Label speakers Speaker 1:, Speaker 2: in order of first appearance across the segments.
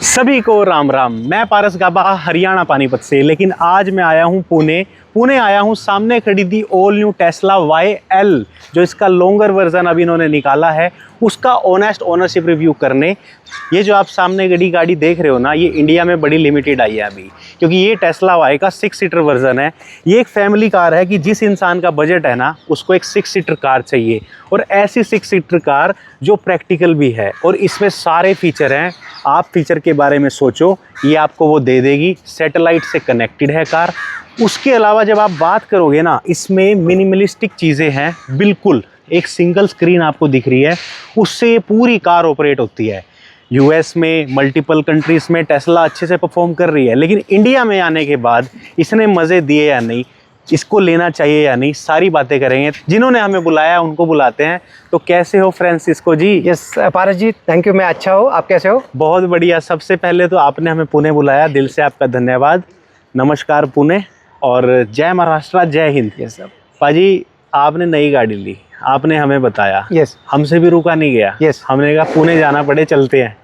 Speaker 1: सभी को राम राम। मैं पारस गाबा हरियाणा पानीपत से, लेकिन आज मैं आया हूँ पुणे आया हूँ। सामने खड़ी थी ऑल न्यू टेस्ला YL, जो इसका लॉन्गर वर्जन अभी इन्होंने निकाला है, उसका ऑनेस्ट ओनरशिप रिव्यू करने। ये जो आप सामने गाड़ी देख रहे हो ना, ये इंडिया में बड़ी लिमिटेड आई है अभी, क्योंकि ये टेस्ला Y का 6 सीटर वर्जन है। ये एक फैमिली कार है कि जिस इंसान का बजट है ना, उसको एक 6 सीटर कार चाहिए, और ऐसी 6 सीटर कार जो प्रैक्टिकल भी है और इसमें सारे फीचर हैं। आप फीचर के बारे में सोचो, ये आपको वो दे देगी। सैटेलाइट से कनेक्टेड है कार। उसके अलावा जब आप बात करोगे ना, इसमें मिनिमलिस्टिक चीज़ें हैं बिल्कुल। एक सिंगल स्क्रीन आपको दिख रही है, उससे ये पूरी कार ऑपरेट होती है। US में, मल्टीपल कंट्रीज़ में टेस्ला अच्छे से परफॉर्म कर रही है, लेकिन इंडिया में आने के बाद इसने मज़े दिए या नहीं, इसको लेना चाहिए या नहीं, सारी बातें करेंगे। जिन्होंने हमें बुलाया उनको बुलाते हैं। तो कैसे हो Francisco ji?
Speaker 2: Yes Paras ji, thank you. मैं अच्छा हूँ, आप कैसे हो?
Speaker 1: बहुत बढ़िया। सबसे पहले तो आपने हमें पुणे बुलाया, दिल से आपका धन्यवाद। नमस्कार पुणे, और जय महाराष्ट्र, जय हिंद।
Speaker 2: Yes sir.
Speaker 1: पाजी, आपने नई गाड़ी ली, आपने हमें बताया,
Speaker 2: यस,
Speaker 1: हमसे भी रुका नहीं गया।
Speaker 2: यस,
Speaker 1: हमने कहा पुणे जाना पड़े, चलते हैं।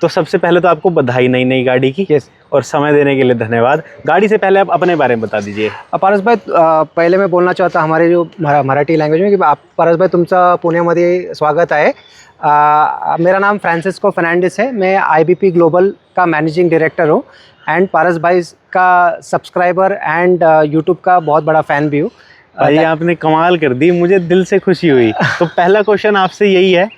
Speaker 1: तो सबसे पहले तो आपको बधाई नई गाड़ी की।
Speaker 2: यस,
Speaker 1: और समय देने के लिए धन्यवाद। गाड़ी से पहले आप अपने बारे में बता दीजिए।
Speaker 2: पारस भाई, पहिले मैं बोलना चाहता हमारे जो मराठी लँग्वेज में, की पारस भाई तुमचं पुण्यामध्ये स्वागत आहे। मेरा नाम फ्रांसिस्को फर्नांडिस है। मैं IBP ग्लोबल का मैनेजिंग डायरेक्टर हूँ, एंड पारस भाई का सब्सक्राइबर एंड यूट्यूब का बहुत बड़ा फ़ैन भी हूँ।
Speaker 1: भाई आपने कमाल कर दी, मुझे दिल से खुशी हुई। तो पहला क्वेश्चन आपसे यही है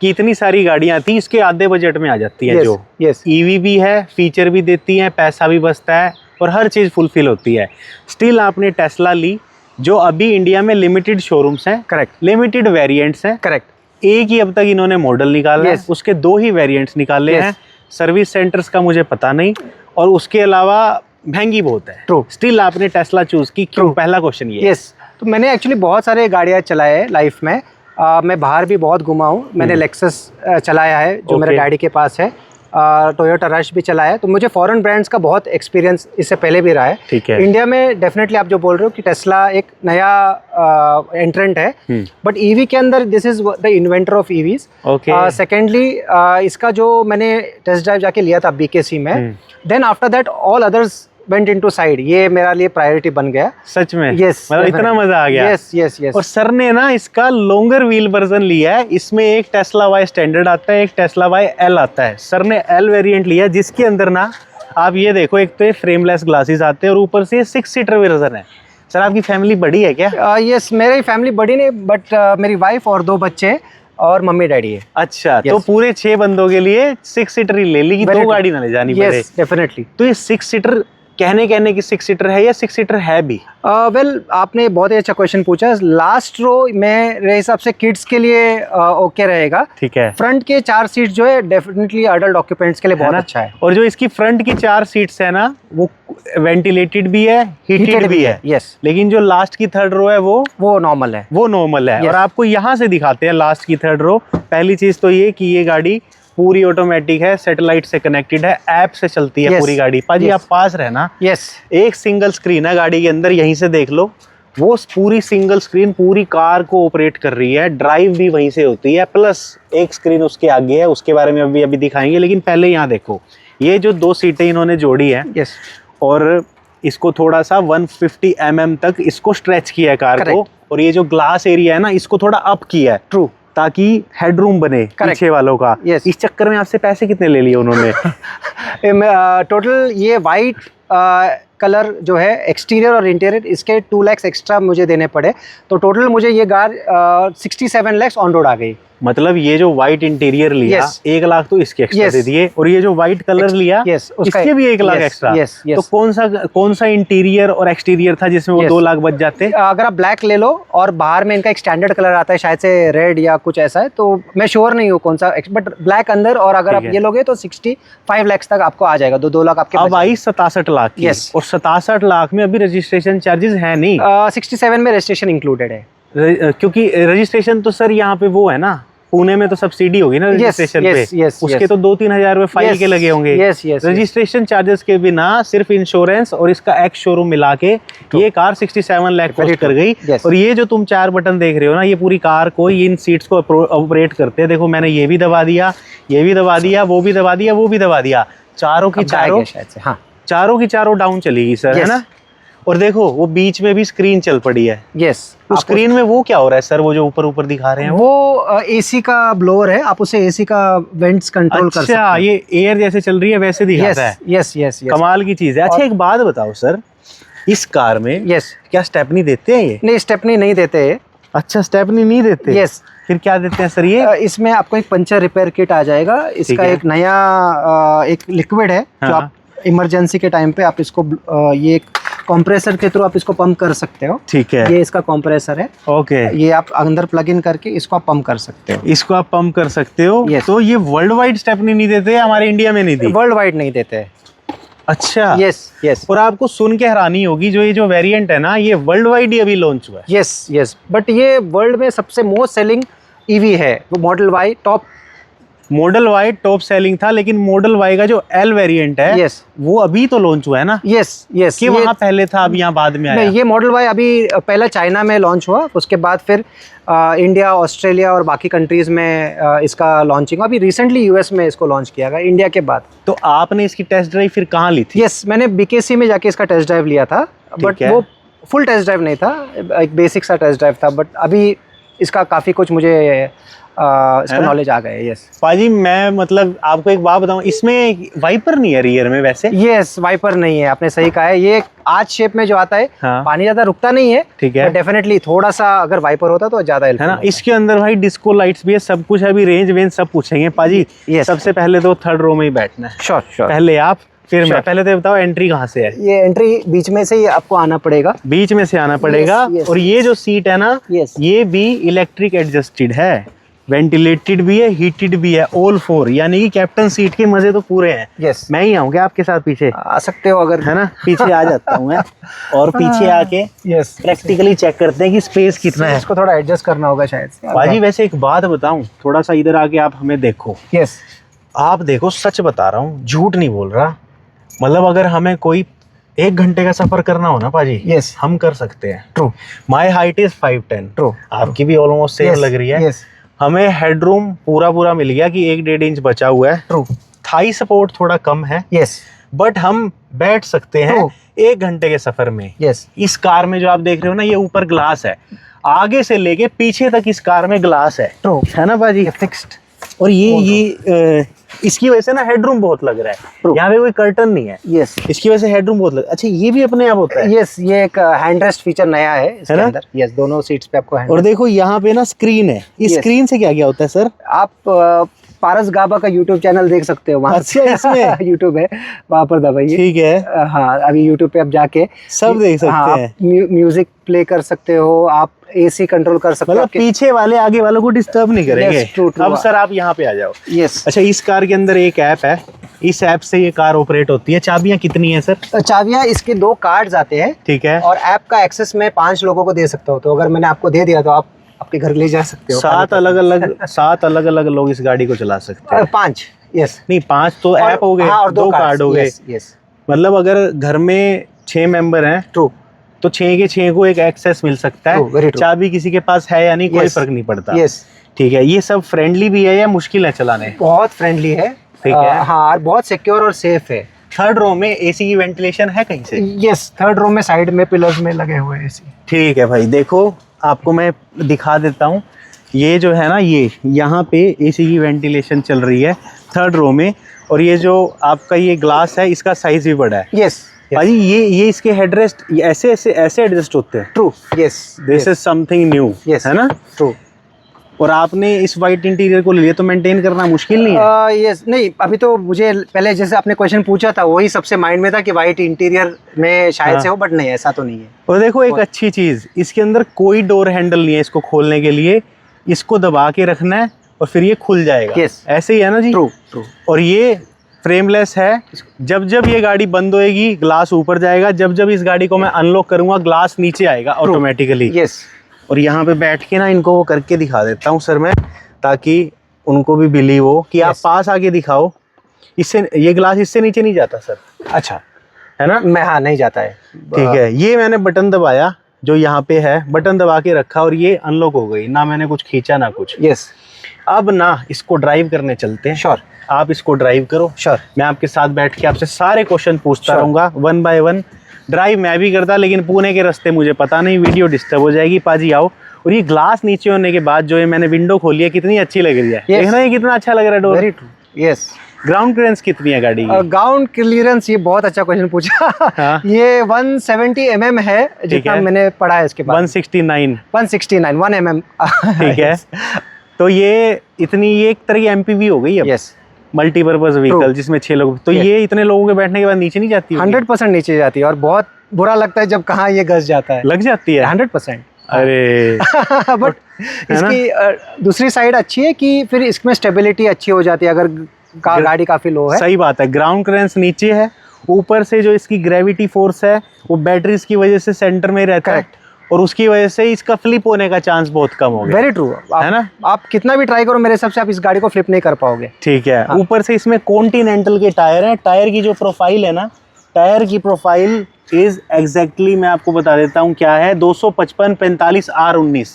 Speaker 1: कि इतनी सारी गाड़ियाँ थी, इसके आधे बजट में आ जाती है। जो EV भी है, फीचर भी देती हैं, पैसा भी बचता है, और हर चीज़ फुलफिल होती है। स्टिल आपने टेस्ला ली, जो अभी इंडिया में लिमिटेड शोरूम्स हैं।
Speaker 2: करेक्ट।
Speaker 1: लिमिटेड वेरिएंट्स हैं।
Speaker 2: करेक्ट।
Speaker 1: एक ही अब तक इन्होंने मॉडल निकाला है, उसके 2 ही वेरिएंट्स निकाले हैं। सर्विस सेंटर्स का मुझे पता नहीं, और उसके अलावा महंगी बहुत है।
Speaker 2: ट्रू।
Speaker 1: स्टिल आपने टेस्ला चूज़ की, क्यों? पहला क्वेश्चन ये।
Speaker 2: यस, तो मैंने एक्चुअली बहुत सारे गाड़ियाँ चलाए हैं लाइफ में। मैं बाहर भी बहुत घुमा हूँ। मैंने लेक्सस चलाया है, जो मेरे डैडी के पास है। टोयोटा रश भी चलाया है। तो मुझे फॉरेन ब्रांड्स का बहुत एक्सपीरियंस इससे पहले भी रहा है।
Speaker 1: ठीक है।
Speaker 2: इंडिया में डेफिनेटली आप जो बोल रहे हो कि टेस्ला एक नया एंट्रेंट है, बट EV के अंदर this is the inventor of EVs। Secondly, इसका जो मैंने टेस्ट ड्राइव जाके लिया था BKC में, then after that all others went into side. ये मेरा लिए प्रायोरिटी बन गया।
Speaker 1: सच में?
Speaker 2: यस,
Speaker 1: मतलब इतना मजा आ गया।
Speaker 2: Yes yes yes.
Speaker 1: और सर ने ना इसका लॉन्गर व्हील वर्जन लिया है। इसमें एक टेस्ला Y स्टैंडर्ड आता है, एक टेस्ला YL आता है। सर ने L वेरिएंट लिया, जिसके अंदर ना आप ये देखो, एक तो फ्रेमलेस ग्लासेस आते हैं, और ऊपर से 6 सीटर वर्जन है। सर आपकी फैमिली बड़ी है क्या?
Speaker 2: यस, मेरी फैमिली बड़ी नहीं, बट मेरी वाइफ और 2 बच्चे और मम्मी डैडी है।
Speaker 1: अच्छा, तो पूरे 6 बंदों के लिए 6 सीटर ही ले ली, कि 2 गाड़ी ना ले जानी पड़े।
Speaker 2: Yes, definitely.
Speaker 1: तो ये 6 सीटर कहने की 6 सीटर है, या 6 सीटर है भी?
Speaker 2: वेल, आपने बहुत ही अच्छा क्वेश्चन पूछा। लास्ट रो मेरे हिसाब से किड्स के लिए ओके रहेगा।
Speaker 1: ठीक है।
Speaker 2: फ्रंट के 4 सीट जो है डेफिनेटली अडल्ट ऑक्यूपेंट्स के लिए बहुत अच्छा है।
Speaker 1: और जो इसकी फ्रंट की 4 सीट्स है ना, वो वेंटिलेटेड भी है, हीटेड भी है।
Speaker 2: यस।
Speaker 1: लेकिन जो लास्ट की 3rd रो है वो
Speaker 2: नॉर्मल है।
Speaker 1: वो नॉर्मल है। और आपको यहाँ से दिखाते हैं लास्ट की 3rd रो। पहली चीज तो ये कि ये गाड़ी पूरी ऑटोमेटिक है, सैटेलाइट से कनेक्टेड है, ऐप से चलती है पूरी गाड़ी। पाजी आप पास रहना।
Speaker 2: यस।
Speaker 1: एक सिंगल स्क्रीन है गाड़ी के अंदर, यहीं से देख लो। वो पूरी सिंगल स्क्रीन पूरी कार को ऑपरेट कर रही है। ड्राइव भी वहीं से होती है, प्लस एक स्क्रीन उसके आगे है, उसके बारे में अभी दिखाएंगे। लेकिन पहले यहाँ देखो, ये जो 2 सीटें इन्होंने जोड़ी है,
Speaker 2: यस,
Speaker 1: और इसको थोड़ा सा 150 mm तक इसको स्ट्रेच किया है कार को। और ये जो ग्लास एरिया है ना, इसको थोड़ा अप किया है।
Speaker 2: ट्रू।
Speaker 1: ताकि हेडरूम बने पीछे वालों का। इस चक्कर में आपसे पैसे कितने ले लिए उन्होंने?
Speaker 2: टोटल ये वाइट कलर जो है, एक्सटीरियर और इंटीरियर, इसके 2 लाख एक्स्ट्रा मुझे देने पड़े। तो टोटल मुझे ये कार 67 लाख ऑन रोड आ गई।
Speaker 1: मतलब ये जो व्हाइट इंटीरियर लिया, 1 लाख तो इसके एक्स्ट्रा दे दिए, और ये जो व्हाइट कलर लिया, इसके भी 1 लाख एक्स्ट्रा। तो कौन सा इंटीरियर और एक्सटीरियर था जिसमें वो 2 लाख बच जाते?
Speaker 2: अगर आप ब्लैक ले लो, और बाहर में इनका एक स्टैंडर्ड कलर आता है, शायद से रेड या कुछ ऐसा है, तो मैं श्योर नहीं हूँ कौन सा, बट ब्लैक अंदर। और अगर आप ये लोगे तो 65 लाख तक आपको आ जाएगा। 2 लाख आपके
Speaker 1: अब आई 67 लाख की। और 67 लाख में अभी रजिस्ट्रेशन चार्जेस है नहीं।
Speaker 2: 67 में रजिस्ट्रेशन इंक्लूडेड है,
Speaker 1: क्योंकि रजिस्ट्रेशन तो सर यहाँ पे वो है ना, पुणे में तो सब्सिडी होगी ना रजिस्ट्रेशन पे। उसके तो 2-3 हजार रुपए फाइल के लगे होंगे। रजिस्ट्रेशन चार्जेस के बिना सिर्फ इंश्योरेंस और इसका एक्स शोरूम मिला के ये कार 67 लाख कॉस्ट कर गई। और ये जो तुम 4 बटन देख रहे हो ना, ये पूरी कार को, ये इन सीट्स को ऑपरेट करते हैं। देखो मैंने ये भी दबा दिया, ये भी दबा दिया, वो भी दबा दिया, वो भी दबा दिया। चारों की
Speaker 2: अब गायब
Speaker 1: चारों
Speaker 2: है शायद से, हाँ
Speaker 1: चारों की चारों डाउन चलेगी सर, है
Speaker 2: Yes.
Speaker 1: ना। और देखो वो बीच में भी स्क्रीन चल पड़ी है।
Speaker 2: यस।
Speaker 1: उस स्क्रीन में वो क्या हो रहा है सर, वो जो ऊपर ऊपर दिखा रहे हैं
Speaker 2: वो एसी का ब्लोअर है, आप उसे एसी का वेंट्स कंट्रोल कर सकते
Speaker 1: अच्छा,
Speaker 2: हैं।
Speaker 1: ये एयर जैसे चल रही है वैसे दिखाता है।
Speaker 2: Yes yes yes.
Speaker 1: कमाल की चीज है। अच्छा एक बात बताओ सर, इस कार में
Speaker 2: यस।
Speaker 1: क्या स्टेपनी देते हैं ये?
Speaker 2: नहीं, स्टेपनी नहीं देते हैं।
Speaker 1: अच्छा, स्टेपनी नहीं देते।
Speaker 2: यस।
Speaker 1: फिर क्या देते हैं सर ये?
Speaker 2: इसमें आपको एक पंचर रिपेयर किट आ जाएगा। इसका
Speaker 1: है।
Speaker 2: एक नया एक लिक्विड है जो
Speaker 1: हाँ।
Speaker 2: आप इमरजेंसी के टाइम पे आप इसको ये एक कंप्रेसर के थ्रू आप इसको पंप कर सकते हो।
Speaker 1: ठीक है।
Speaker 2: ये इसका कंप्रेसर है।
Speaker 1: ओके।
Speaker 2: ये आप अंदर प्लग इन करके इसको आप पंप कर सकते हो।
Speaker 1: इसको आप पंप कर सकते हो।
Speaker 2: Yes.
Speaker 1: तो ये वर्ल्ड वाइड स्टेपनी नहीं देते, हमारे इंडिया में नहीं दी।
Speaker 2: वर्ल्ड वाइड नहीं देते।
Speaker 1: अच्छा।
Speaker 2: Yes yes.
Speaker 1: और आपको सुन के हैरानी होगी, जो ये जो वेरिएंट है ना, ये वर्ल्ड वाइड ही अभी लॉन्च हुआ है।
Speaker 2: Yes yes. बट ये वर्ल्ड में सबसे मोस्ट सेलिंग ईवी है। वो model Y top.
Speaker 1: Model Y top selling था, लेकिन मॉडल वाई का जो एल वेरिएंट है
Speaker 2: Yes.
Speaker 1: वो अभी तो लॉन्च हुआ है ना।
Speaker 2: Yes yes.
Speaker 1: कि वहाँ पहले था, अब यहाँ बाद में आया।
Speaker 2: नहीं, ये मॉडल वाई अभी पहला चाइना में लॉन्च हुआ, उसके बाद फिर इंडिया, ऑस्ट्रेलिया और बाकी कंट्रीज में इसका लॉन्चिंग हुआ। अभी रिसेंटली यूएस में इसको लॉन्च किया गया इंडिया के बाद।
Speaker 1: तो आपने इसकी टेस्ट ड्राइव फिर कहाँ ली थी?
Speaker 2: यस, मैंने बीकेसी में जाके इसका टेस्ट ड्राइव लिया था, बट
Speaker 1: है।
Speaker 2: वो फुल टेस्ट ड्राइव नहीं था, एक बेसिक सा टेस्ट ड्राइव था। बट अभी इसका काफ़ी कुछ मुझे इसका नॉलेज आ गया है। यस
Speaker 1: पाजी, मैं मतलब आपको एक बात बताऊं, इसमें वाइपर नहीं है रियर में वैसे।
Speaker 2: यस, वाइपर नहीं है, आपने सही कहा है। ये आज शेप में जो आता है,
Speaker 1: हाँ।
Speaker 2: पानी ज़्यादा रुकता नहीं है।
Speaker 1: ठीक है।
Speaker 2: डेफिनेटली थोड़ा सा अगर वाइपर होता तो ज़्यादा
Speaker 1: है ना। इसके अंदर भाई डिस्को लाइट्स भी है, सब कुछ है। अभी रेंज वेंज सब पूछेंगे पाजी।
Speaker 2: Yes.
Speaker 1: सबसे पहले तो थर्ड रो में ही बैठना है।
Speaker 2: Sure sure.
Speaker 1: पहले आप, फिर मैं।
Speaker 2: Sure.
Speaker 1: पहले तो बताओ एंट्री कहाँ से है?
Speaker 2: ये एंट्री बीच में से ही आपको आना पड़ेगा।
Speaker 1: बीच में से आना पड़ेगा।
Speaker 2: yes,
Speaker 1: और ये जो सीट है ना,
Speaker 2: Yes.
Speaker 1: ये भी इलेक्ट्रिक एडजस्टेड है, वेंटिलेटेड भी है, हीटेड भी है, ऑल फोर। यानी कि कैप्टन सीट के मजे तो पूरे हैं।
Speaker 2: यस,
Speaker 1: मैं ही आऊंगा आपके साथ पीछे,
Speaker 2: आ सकते हो अगर।
Speaker 1: है ना। पीछे आ जाता हूँ मैं, और पीछे आके
Speaker 2: यस,
Speaker 1: प्रैक्टिकली चेक करते हैं कि स्पेस कितना है।
Speaker 2: इसको थोड़ा एडजस्ट करना होगा शायद से।
Speaker 1: बाजी वैसे एक बात बताऊं, थोड़ा सा इधर आके आप हमें देखो।
Speaker 2: यस
Speaker 1: आप देखो, सच बता रहा हूँ, झूठ नहीं बोल रहा। मतलब अगर हमें कोई 1 घंटे का सफर करना हो ना पाजी,
Speaker 2: Yes.
Speaker 1: हम कर सकते हैं।
Speaker 2: True
Speaker 1: my height is 5'10".
Speaker 2: True.
Speaker 1: आपकी भी ऑलमोस्ट सेम लग रही है।
Speaker 2: यस
Speaker 1: हमें हेडरूम पूरा मिल गया कि 1-1.5 इंच बचा हुआ है।
Speaker 2: ट्रू।
Speaker 1: थाई सपोर्ट थोड़ा कम है,
Speaker 2: यस
Speaker 1: बट हम बैठ सकते हैं
Speaker 2: True.
Speaker 1: 1 घंटे के सफर में।
Speaker 2: यस।
Speaker 1: इस कार में जो आप देख रहे हो ना, ये ऊपर ग्लास है, आगे से लेके पीछे तक इस कार में ग्लास है।
Speaker 2: ट्रू।
Speaker 1: है ना बाजी?
Speaker 2: फिक्स्ड।
Speaker 1: और ये इसकी वजह से ना हेडरूम बहुत लग रहा है।
Speaker 2: True.
Speaker 1: यहाँ पे कोई कर्टन नहीं है,
Speaker 2: यस
Speaker 1: इसकी वजह से हेडरूम बहुत लग। अच्छा, ये भी अपने आप होता है।
Speaker 2: यस, ये एक हैंड रेस्ट फीचर नया है इसके
Speaker 1: ना?
Speaker 2: अंदर। यस, दोनों सीट्स पे आपको हैंड।
Speaker 1: और देखो यहाँ पे ना स्क्रीन है। इस
Speaker 2: Yes.
Speaker 1: स्क्रीन से क्या क्या होता है सर?
Speaker 2: आप पारस गाबा का यूट्यूब चैनल देख सकते हो वहाँ।
Speaker 1: अच्छा, इसमें
Speaker 2: यूट्यूब है, वहाँ पर दबाइए।
Speaker 1: ठीक है,
Speaker 2: हाँ, अभी यूट्यूब पे आप जाके
Speaker 1: सब देख सकते
Speaker 2: हाँ,
Speaker 1: हैं।
Speaker 2: आप म्यूजिक प्ले कर सकते हो, आप एसी कंट्रोल कर सकते हो।
Speaker 1: मतलब पीछे वाले आगे वालों को डिस्टर्ब नहीं करेंगे।
Speaker 2: Yes, true.
Speaker 1: अब सर आप यहाँ पे आ जाओ।
Speaker 2: यस।
Speaker 1: अच्छा, इस कार के अंदर एक ऐप है, इस ऐप से ये कार ऑपरेट होती है। चाबियां कितनी है सर?
Speaker 2: चाबियाँ इसके 2 कार्ड्स आते हैं,
Speaker 1: ठीक है।
Speaker 2: और ऐप का एक्सेस मैं 5 लोगों को दे सकता हूँ। तो अगर मैंने आपको दे दिया तो आप आपके घर ले जा सकते हो।
Speaker 1: 7 अलग अलग लोग इस गाड़ी को चला सकते हैं।
Speaker 2: 5। यस।
Speaker 1: नहीं, 5 तो ऐप हो गए,
Speaker 2: हाँ, और
Speaker 1: 2 कार्ड हो गए।
Speaker 2: यस।
Speaker 1: मतलब अगर घर में 6 मेंबर हैं
Speaker 2: ट्रू।
Speaker 1: तो 6 के 6 को एक एक्सेस मिल सकता
Speaker 2: True, very
Speaker 1: है।
Speaker 2: true.
Speaker 1: चाबी किसी के पास है या नहीं, कोई
Speaker 2: Yes.
Speaker 1: फर्क नहीं पड़ता।
Speaker 2: यस।
Speaker 1: ठीक है। ये सब फ्रेंडली भी है या मुश्किल है चलाने?
Speaker 2: बहुत फ्रेंडली है।
Speaker 1: ठीक है।
Speaker 2: हाँ, और बहुत सिक्योर और सेफ है।
Speaker 1: थर्ड रो में एसी की वेंटिलेशन है कहीं से?
Speaker 2: यस, थर्ड रो में साइड में पिलर्स में लगे हुए हैं एसी।
Speaker 1: ठीक है भाई, देखो आपको मैं दिखा देता हूँ। ये जो है ना, ये यहाँ पे एसी की वेंटिलेशन चल रही है थर्ड रो में। और ये जो आपका ये ग्लास है, इसका साइज भी बड़ा है।
Speaker 2: यस
Speaker 1: भाई ये इसके हेडरेस्ट ऐसे एडजस्ट होते हैं।
Speaker 2: True. Yes,
Speaker 1: this is something new,
Speaker 2: Yes.
Speaker 1: है ना।
Speaker 2: ट्रू।
Speaker 1: और आपने इस वाइट इंटीरियर को ले लिया तो मेंटेन करना मुश्किल नहीं है?
Speaker 2: यस, नहीं, अभी तो मुझे पहले जैसे आपने क्वेश्चन पूछा था वही सबसे माइंड में था कि वाइट इंटीरियर में शायद
Speaker 1: हाँ।
Speaker 2: से हो, बट नहीं, ऐसा तो नहीं है।
Speaker 1: और देखो एक अच्छी चीज, इसके अंदर कोई डोर हैंडल नहीं है इसको खोलने के लिए। इसको दबा के रखना है और फिर ये खुल जाएगा।
Speaker 2: Yes.
Speaker 1: ऐसे ही है ना जी?
Speaker 2: True true.
Speaker 1: और ये फ्रेमलेस है। जब जब ये गाड़ी बंद होएगी, ग्लास ऊपर जाएगा। जब जब इस गाड़ी को मैं अनलॉक करूंगा, ग्लास नीचे आएगा ऑटोमेटिकली।
Speaker 2: यस।
Speaker 1: और यहाँ पे बैठ के ना इनको वो करके दिखा देता हूँ सर मैं, ताकि उनको भी बिलीव हो कि आप
Speaker 2: Yes.
Speaker 1: पास आके दिखाओ। इससे ये ग्लास इससे नीचे नहीं जाता सर,
Speaker 2: अच्छा,
Speaker 1: है ना।
Speaker 2: मैं हाँ, नहीं जाता है।
Speaker 1: ठीक है। ये मैंने बटन दबाया, जो यहाँ पे है, बटन दबा के रखा और ये अनलॉक हो गई ना। मैंने कुछ खींचा ना कुछ।
Speaker 2: यस।
Speaker 1: अब ना इसको ड्राइव करने चलते हैं।
Speaker 2: श्योर
Speaker 1: आप इसको ड्राइव करो,
Speaker 2: श्योर।
Speaker 1: मैं आपके साथ बैठ के आपसे सारे क्वेश्चन पूछता
Speaker 2: Sure.
Speaker 1: रहूंगा 1 by 1। ड्राइव मैं भी करता, लेकिन पुणे के रास्ते मुझे पता नहीं, वीडियो डिस्टर्ब हो जाएगी। पाजी आओ। और ये ग्लास नीचे होने के बाद जो ये मैंने विंडो खोली है, कितनी अच्छी लग रही है।
Speaker 2: Yes.
Speaker 1: देखना ये कितना अच्छा लग रहा है door.
Speaker 2: Very true, yes.
Speaker 1: Ground clearance कितनी है गाड़ी की?
Speaker 2: ग्राउंड क्लियरेंस, ये बहुत अच्छा क्वेश्चन पूछा।
Speaker 1: हाँ।
Speaker 2: ये 170 mm है, जितना
Speaker 1: है।
Speaker 2: मैंने पढ़ा है इसके बाद।
Speaker 1: 169।
Speaker 2: 169 1 mm।
Speaker 1: ठीक है। तो ये इतनी, ये एक तरह की एमपीवी हो गई है।
Speaker 2: Yes,
Speaker 1: multipurpose vehicle
Speaker 2: True.
Speaker 1: जिसमें 6 लोग। तो
Speaker 2: Yes.
Speaker 1: ये इतने लोगों के बैठने के बाद नीचे नहीं जाती होगी?
Speaker 2: 100% नीचे जाती है, और बहुत बुरा लगता है जब कहाँ ये घस जाता है।
Speaker 1: लग जाती है
Speaker 2: 100%।
Speaker 1: अरे
Speaker 2: बट इसकी दूसरी साइड अच्छी है कि फिर इसमें स्टेबिलिटी अच्छी हो जाती है अगर गाड़ी काफी लो है।
Speaker 1: सही बात है। ग्राउंड क्लियरेंस नीचे है, ऊपर से जो इसकी ग्रेविटी फोर्स है वो बैटरीज की वजह से सेंटर में ही रहता है, और उसकी वजह से इसका फ्लिप होने का चांस बहुत कम हो गया।
Speaker 2: वेरी ट्रू,
Speaker 1: है ना?
Speaker 2: आप कितना भी ट्राई करो, मेरे हिसाब से आप इस गाड़ी को फ्लिप नहीं कर पाओगे।
Speaker 1: ठीक है।
Speaker 2: हाँ।
Speaker 1: ऊपर से इसमें कॉन्टिनेंटल के टायर हैं। टायर की जो प्रोफाइल है ना, टायर की प्रोफाइल इज एग्जैक्टली मैं आपको बता देता हूँ क्या है। 255 45 R19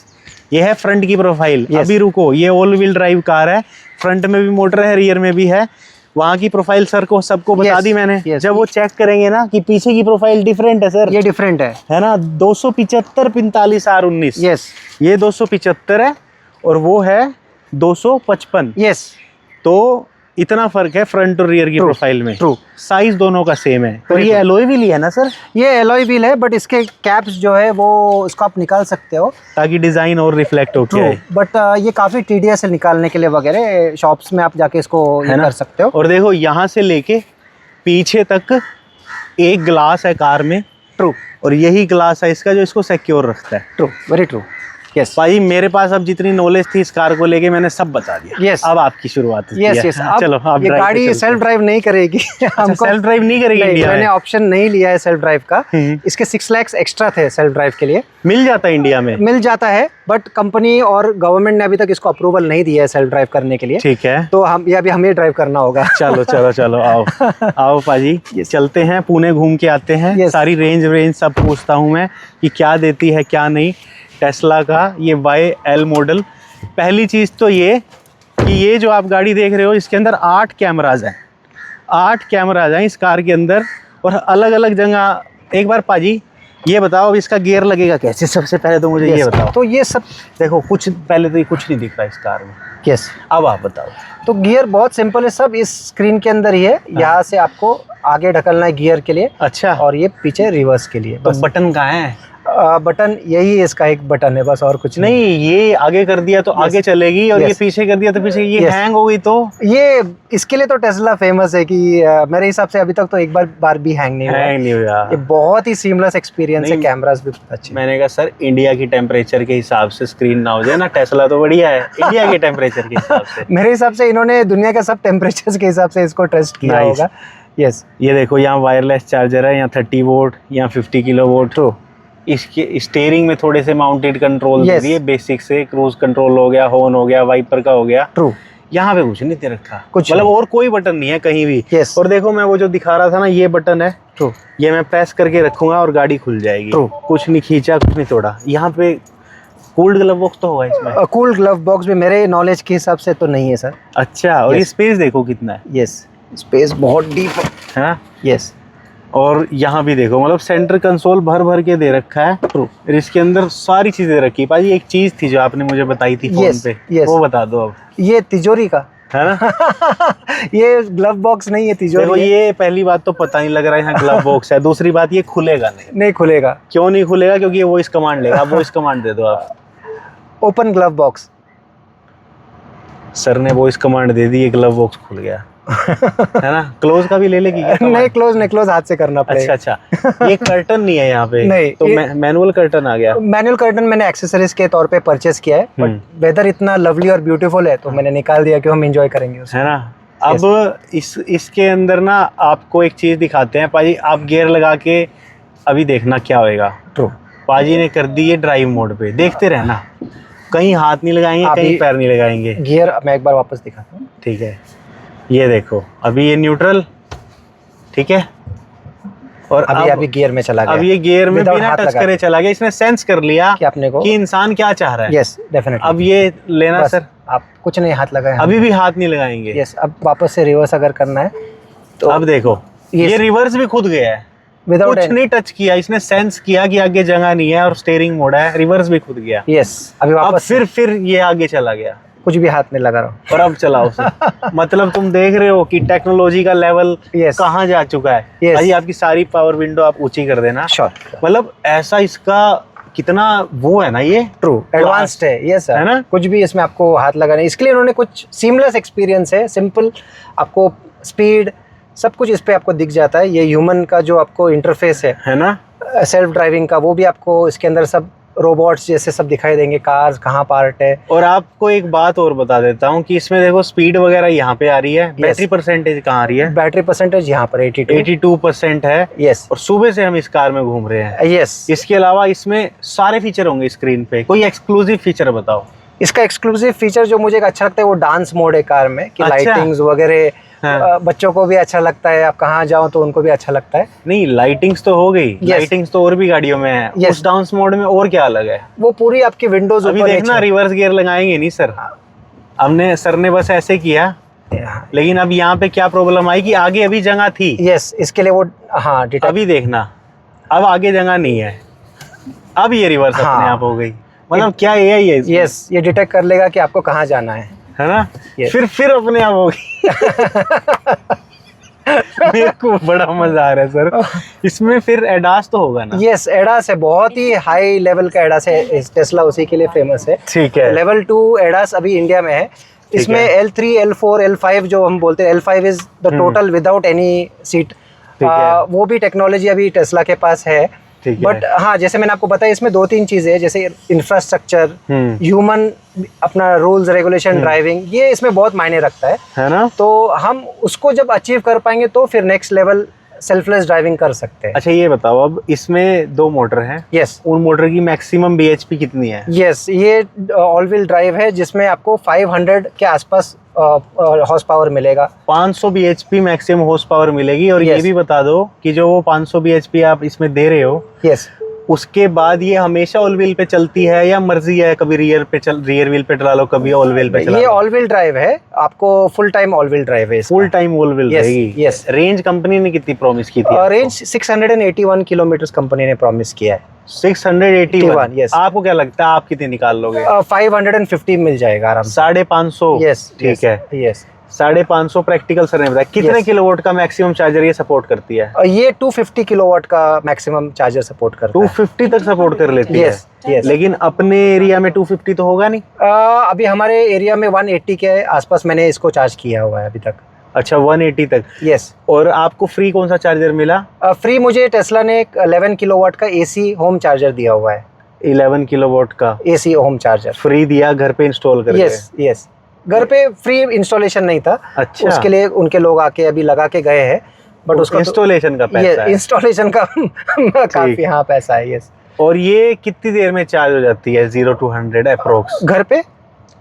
Speaker 1: ये है फ्रंट की प्रोफाइल।
Speaker 2: Yes.
Speaker 1: अभी रुको, ये ऑल व्हील ड्राइव कार है, फ्रंट में भी मोटर है, रियर में भी है। वहाँ की प्रोफाइल सर को सबको बता
Speaker 2: Yes,
Speaker 1: दी मैंने।
Speaker 2: yes.
Speaker 1: जब वो चेक करेंगे ना कि पीछे की प्रोफाइल डिफरेंट है सर,
Speaker 2: ये डिफरेंट है
Speaker 1: ना, 275 45 R19
Speaker 2: यस
Speaker 1: ये 275 है और वो है 255।
Speaker 2: यस,
Speaker 1: तो इतना फर्क है फ्रंट और रियर की
Speaker 2: True,
Speaker 1: प्रोफाइल में।
Speaker 2: true.
Speaker 1: साइज दोनों का सेम है। तो
Speaker 2: Very
Speaker 1: ये
Speaker 2: true.
Speaker 1: एलॉय व्हील ही है ना सर?
Speaker 2: ये एलॉय व्हील है, बट इसके कैप्स जो है वो इसको आप निकाल सकते हो।
Speaker 1: ताकि डिजाइन और रिफ्लेक्ट हो
Speaker 2: ट्रू,
Speaker 1: के आए।
Speaker 2: बट ये काफी टीडीएस है निकालने के लिए वगैरह। शॉप्स में आप जाके इसको
Speaker 1: है
Speaker 2: ये
Speaker 1: ना?
Speaker 2: कर सकते हो।
Speaker 1: और देखो यहाँ से लेके पीछे तक एक ग्लास है कार में।
Speaker 2: ट्रू
Speaker 1: और यही ग्लास है इसका जो इसको सिक्योर रखता है।
Speaker 2: ट्रू, वेरी ट्रू, यस
Speaker 1: भाई मेरे पास अब जितनी नॉलेज थी इस कार को लेके मैंने सब बता दिया।
Speaker 2: Yes.
Speaker 1: अब आपकी शुरुआत होती
Speaker 2: यस
Speaker 1: है।
Speaker 2: यस।
Speaker 1: चलो आप
Speaker 2: ये
Speaker 1: drive पे
Speaker 2: गाड़ी
Speaker 1: चलते
Speaker 2: सेल्फ
Speaker 1: हैं।
Speaker 2: ड्राइव नहीं करेगी। हमको
Speaker 1: सेल्फ ड्राइव नहीं करेगी
Speaker 2: नहीं,
Speaker 1: इंडिया
Speaker 2: मैंने
Speaker 1: में?
Speaker 2: ऑप्शन नहीं लिया है सेल्फ ड्राइव का। इसके 6 लाख एक्स्ट्रा थे सेल्फ ड्राइव के लिए।
Speaker 1: मिल जाता है इंडिया में?
Speaker 2: मिल जाता है, बट कंपनी और गवर्नमेंट ने अभी तक इसको अप्रूवल नहीं दिया है सेल्फ ड्राइव करने के लिए।
Speaker 1: ठीक है।
Speaker 2: तो हम ये अभी हमें ड्राइव करना होगा।
Speaker 1: चलो चलो चलो आओ आओ पाजी, चलते हैं पुणे घूम के आते हैं।
Speaker 2: Yes.
Speaker 1: सारी रेंज सब पूछता हूँ मैं कि क्या देती है क्या नहीं टेस्ला का ये YL मॉडल। पहली चीज़ तो ये कि ये जो आप गाड़ी देख रहे हो इसके अंदर 8 कैमराज हैं। 8 कैमराज हैं इस कार के अंदर, और अलग अलग जगह। एक बार पाजी ये बताओ अब इसका गियर लगेगा कैसे? सबसे पहले तो मुझे ये
Speaker 2: Yes.
Speaker 1: बताओ।
Speaker 2: तो ये सब
Speaker 1: देखो कुछ पहले तो ये कुछ नहीं दिख रहा इस कार में।
Speaker 2: यस।
Speaker 1: अब आप बताओ।
Speaker 2: तो गियर बहुत सिंपल है, सब इस स्क्रीन के अंदर ही है। यहाँ से आपको आगे ढकलना है गियर के लिए,
Speaker 1: अच्छा,
Speaker 2: और ये पीछे रिवर्स के लिए।
Speaker 1: तो बटन कहाँ है?
Speaker 2: बटन यही इसका एक बटन है बस, और कुछ नहीं।
Speaker 1: ये आगे कर दिया तो आगे चलेगी, और ये
Speaker 2: Yes.
Speaker 1: पीछे कर दिया तो पीछे। ये
Speaker 2: Yes.
Speaker 1: हैंग हो गई तो?
Speaker 2: ये इसके लिए तो टेस्ला फेमस है कि मेरे हिसाब से अभी तक तो एक बार भी हैंग नहीं हुआ है।
Speaker 1: हैंग नहीं हुआ।
Speaker 2: ये बहुत ही सीमलेस एक्सपीरियंस है,
Speaker 1: नहीं।
Speaker 2: कैमरास भी अच्छे।
Speaker 1: मैंने कहा सर इंडिया की टेम्परेचर के हिसाब से स्क्रीन ना हो जाए ना, टेस्ला तो बढ़िया है इंडिया के टेम्परेचर के हिसाब से।
Speaker 2: मेरे हिसाब से इन्होंने दुनिया के सब टेम्परेचर के हिसाब से इसको टेस्ट किया
Speaker 1: Nice.
Speaker 2: होगा। यस
Speaker 1: ये देखो यहाँ वायरलेस चार्जर है, यहाँ 30 वोल्ट, यहाँ 50 किलो वोल्ट।
Speaker 2: ट्रू।
Speaker 1: इसके स्टीयरिंग में थोड़े से माउंटेड कंट्रोल
Speaker 2: Yes.
Speaker 1: दिए बेसिक से, क्रूज कंट्रोल हो गया, हॉर्न हो गया, वाइपर का हो गया।
Speaker 2: ट्रू।
Speaker 1: यहाँ पे कुछ नहीं दे रखा,
Speaker 2: कुछ
Speaker 1: मतलब
Speaker 2: नहीं।
Speaker 1: और कोई बटन नहीं है कहीं भी।
Speaker 2: Yes.
Speaker 1: और देखो मैं वो जो दिखा रहा था ना, ये बटन है,
Speaker 2: ट्रू।
Speaker 1: ये मैं प्रेस करके रखूंगा और गाड़ी खुल जाएगी।
Speaker 2: True.
Speaker 1: कुछ नहीं खींचा, कुछ नहीं तोड़ा। यहाँ पे कूल्ड ग्लव बॉक्स तो होगा इसमें?
Speaker 2: कूल ग्लव बॉक्स भी मेरे नॉलेज के हिसाब से तो नहीं है सर।
Speaker 1: अच्छा, और ये
Speaker 2: Yes.
Speaker 1: स्पेस देखो कितना है।
Speaker 2: यस, स्पेस बहुत डीप है।
Speaker 1: हाँ,
Speaker 2: यस।
Speaker 1: और यहाँ भी देखो, मतलब सेंटर कंसोल भर भर के दे रखा है।
Speaker 2: ट्रू।
Speaker 1: और इसके अंदर सारी चीजें रखी है। भाई एक चीज थी जो आपने मुझे बताई थी फोन
Speaker 2: Yes,
Speaker 1: पे,
Speaker 2: yes.
Speaker 1: वो बता दो अब।
Speaker 2: ये तिजोरी का
Speaker 1: है ना?
Speaker 2: ये ग्लव बॉक्स नहीं है,
Speaker 1: देखो
Speaker 2: तिजोरी है।
Speaker 1: ये पहली बात तो पता नहीं लग रहा है यहाँ ग्लव बॉक्स है। दूसरी बात ये खुलेगा नहीं।
Speaker 2: नहीं खुलेगा।
Speaker 1: क्यों नहीं खुलेगा? क्योंकि ये वॉइस कमांड लेगा। आप वॉइस कमांड दे दो आप।
Speaker 2: Open glove box.
Speaker 1: सर ने वॉइस कमांड दे दी, ये ग्लव बॉक्स खुल गया। है ना? क्लोज का भी ले लेगी क्या?
Speaker 2: नहीं क्लोज हाथ से करना पड़ेगा।
Speaker 1: अच्छा अच्छा, ये कर्टन नहीं है यहाँ पे?
Speaker 2: नहीं,
Speaker 1: तो
Speaker 2: ये-
Speaker 1: मैनुअल कर्टन आ गया।
Speaker 2: मैनुअल कर्टन मैंने एक्सेसरीज के तौर पे परचेस किया है, बट वेदर इतना लवली और ब्यूटीफुल है तो मैंने निकाल दिया कि हम एंजॉय करेंगे उसे।
Speaker 1: है ना? अब इसके अंदर ना आपको एक चीज दिखाते हैं पाजी। आप गियर लगा के अभी देखना क्या होएगा।
Speaker 2: ट्रू।
Speaker 1: पाजी ने कर दी है ड्राइव मोड पे, देखते रहना। कहीं हाथ नहीं लगाएंगे,
Speaker 2: अभी-
Speaker 1: कहीं पैर नहीं लगाएंगे।
Speaker 2: गियर मैं एक बार वापस दिखाता हूँ।
Speaker 1: ठीक है, ये देखो अभी ये न्यूट्रल, ठीक है। और
Speaker 2: अभी गियर में चला गया।
Speaker 1: अब ये गियर में
Speaker 2: Without
Speaker 1: बिना
Speaker 2: हाथ
Speaker 1: टच
Speaker 2: लगाए।
Speaker 1: करे चला गया। इसने सेंस कर लिया
Speaker 2: कि अपने को
Speaker 1: कि इंसान क्या चाह रहा है।
Speaker 2: Yes definitely.
Speaker 1: अब ये लेना
Speaker 2: बस,
Speaker 1: सर,
Speaker 2: आप कुछ नहीं हाथ लगाए
Speaker 1: अभी भी हाथ नहीं लगाएंगे?
Speaker 2: यस। अब वापस से रिवर्स अगर करना है तो
Speaker 1: अब देखो ये रिवर्स भी खुद गया है,
Speaker 2: विदाउट
Speaker 1: कुछ नहीं टच किया, इसने सेंस किया कि आगे जगह नहीं है और स्टीयरिंग मोड़ा है, रिवर्स भी खुद गया।
Speaker 2: यस। अभी
Speaker 1: अब
Speaker 2: वापस
Speaker 1: फिर ये आगे चला गया,
Speaker 2: कुछ भी हाथ नहीं लगा रहा हूँ।
Speaker 1: और अब चलाओ उसे। मतलब तुम देख रहे हो कि टेक्नोलॉजी का लेवल
Speaker 2: Yes.
Speaker 1: कहाँ जा चुका है।
Speaker 2: Yes.
Speaker 1: भाई आपकी सारी पावर विंडो आप ऊंची कर देना।
Speaker 2: श्योर।
Speaker 1: मतलब ऐसा इसका कितना वो है ना, ये
Speaker 2: ट्रू एडवांस्ड है ये सर,
Speaker 1: है ना?
Speaker 2: कुछ भी इसमें आपको हाथ लगाना है, इसके लिए उन्होंने कुछ सीमलेस एक्सपीरियंस है, सिंपल, आपको स्पीड सब कुछ इस पे आपको दिख जाता है। ये ह्यूमन का जो आपको इंटरफेस है
Speaker 1: ना,
Speaker 2: सेल्फ ड्राइविंग का, वो भी आपको इसके अंदर सब रोबोट्स जैसे सब दिखाई देंगे, कार्स कहाँ पार्ट है।
Speaker 1: और आपको एक बात और बता देता हूँ कि इसमें देखो स्पीड वगैरह यहाँ पे आ रही है, बैटरी परसेंटेज कहाँ आ रही है?
Speaker 2: बैटरी परसेंटेज यहाँ पर
Speaker 1: 82% है।
Speaker 2: यस।
Speaker 1: और सुबह से हम इस कार में घूम रहे हैं।
Speaker 2: यस।
Speaker 1: इसके अलावा इसमें सारे फीचर होंगे स्क्रीन पे, कोई एक्सक्लूसिव फीचर बताओ।
Speaker 2: इसका एक्सक्लूसिव फीचर जो मुझे अच्छा लगता है वो डांस मोड है कार में, कि
Speaker 1: अच्छा।
Speaker 2: लाइटिंग्स वगैरह
Speaker 1: हाँ।
Speaker 2: बच्चों को भी अच्छा लगता है, आप कहाँ जाओ तो उनको भी अच्छा लगता है।
Speaker 1: नहीं, लाइटिंग्स तो हो गई, लाइटिंग्स तो और भी गाड़ियों में है।
Speaker 2: Yes.
Speaker 1: उस डांस मोड में और क्या अलग है?
Speaker 2: वो पूरी आपकी विंडोज
Speaker 1: अभी देखना रिवर्स गियर लगाएंगे नहीं सर, हमने सर ने बस ऐसे किया, लेकिन अब यहाँ पे क्या प्रॉब्लम आई कि आगे अभी जगह थी।
Speaker 2: यस, इसके लिए वो हाँ
Speaker 1: अभी देखना अब आगे जगह नहीं है, अब ये रिवर्स
Speaker 2: हाँ।
Speaker 1: अपने आप हो गई। मतलब क्या AI है इसमें?
Speaker 2: यस, ये डिटेक्ट कर लेगा कि आपको कहाँ जाना
Speaker 1: है ना?
Speaker 2: Yes.
Speaker 1: फिर अपने आप हो गई। मेरे को बड़ा मजा आ रहा है सर इसमें। फिर एडास तो होगा ना?
Speaker 2: यस, एडास है, बहुत ही हाई लेवल का एडास है, टेस्ला उसी के लिए फेमस है।
Speaker 1: ठीक है।
Speaker 2: लेवल 2 एडास अभी इंडिया में है। इसमें L3, L4, L5 जो हम बोलते हैं, L5 is the total without any seat, वो भी टेक्नोलॉजी अभी टेस्ला के पास है। बट हाँ, जैसे मैंने आपको बताया, इसमें 2-3 चीजें हैं, जैसे इंफ्रास्ट्रक्चर, ह्यूमन अपना रूल्स रेगुलेशन, ड्राइविंग, ये इसमें बहुत मायने रखता है
Speaker 1: ना?
Speaker 2: तो हम उसको जब अचीव कर पाएंगे तो फिर नेक्स्ट लेवल सेल्फलेस ड्राइविंग कर सकते हैं।
Speaker 1: अच्छा ये बताओ, अब इसमें 2 मोटर हैं।
Speaker 2: यस।
Speaker 1: उन मोटर की मैक्सिमम BHP कितनी है?
Speaker 2: यस, ये ऑल व्हील ड्राइव है जिसमें आपको 500 के आसपास हॉर्स पावर मिलेगा।
Speaker 1: 500 BHP मैक्सिमम हॉर्स पावर मिलेगी। और ये भी बता दो कि जो वो 500 BHP आप इसमें दे रहे हो,
Speaker 2: यस,
Speaker 1: उसके बाद ये हमेशा ऑल व्हील पे चलती है या मर्जी है, कभी रियर व्हील पे चला लो, कभी ऑल व्हील पे चला
Speaker 2: ये
Speaker 1: लो?
Speaker 2: ऑल व्हील ड्राइव है, आपको full time all wheel drive है।
Speaker 1: फुल टाइम ऑल व्हील रहेगी?
Speaker 2: यस।
Speaker 1: रेंज कंपनी ने कितनी प्रॉमिस की थी?
Speaker 2: रेंज 681 किलोमीटर कंपनी ने प्रॉमिस किया है।
Speaker 1: 681?
Speaker 2: yes.
Speaker 1: आपको क्या लगता है आप कितने निकाल लोगे?
Speaker 2: 550 मिल जाएगा आराम से।
Speaker 1: 550?
Speaker 2: यस,
Speaker 1: ठीक है।
Speaker 2: यस,
Speaker 1: 550 प्रैक्टिकल सर ने बताया। कितने किलोवाट का मैक्सिमम चार्जर ये सपोर्ट करती है?
Speaker 2: ये 250 किलोवाट का मैक्सिमम चार्जर सपोर्ट करता है।
Speaker 1: 250 तक सपोर्ट कर लेती है?
Speaker 2: यस।
Speaker 1: लेकिन अपने एरिया में 250 तो होगा नहीं?
Speaker 2: अभी हमारे एरिया में 180 के आसपास मैंने इसको चार्ज किया हुआ है अभी तक।
Speaker 1: अच्छा, 180 तक?
Speaker 2: यस।
Speaker 1: और आपको फ्री कौन सा चार्जर मिला?
Speaker 2: फ्री मुझे टेस्ला ने 11 किलोवाट का AC होम चार्जर दिया हुआ है।
Speaker 1: 11 किलोवाट का
Speaker 2: AC होम चार्जर
Speaker 1: फ्री दिया, घर पे इंस्टॉल करके?
Speaker 2: Yes, yes. घर पे फ्री इंस्टॉलेशन नहीं था।
Speaker 1: अच्छा।
Speaker 2: उसके लिए उनके लोग आके अभी लगा के गए हैं, बट उसका
Speaker 1: इंस्टॉलेशन का पैसा है?
Speaker 2: इंस्टॉलेशन का काफी हाँ पैसा है। यस।
Speaker 1: और ये कितनी देर में चार्ज हो जाती है 0 to 100 अप्रोक्स?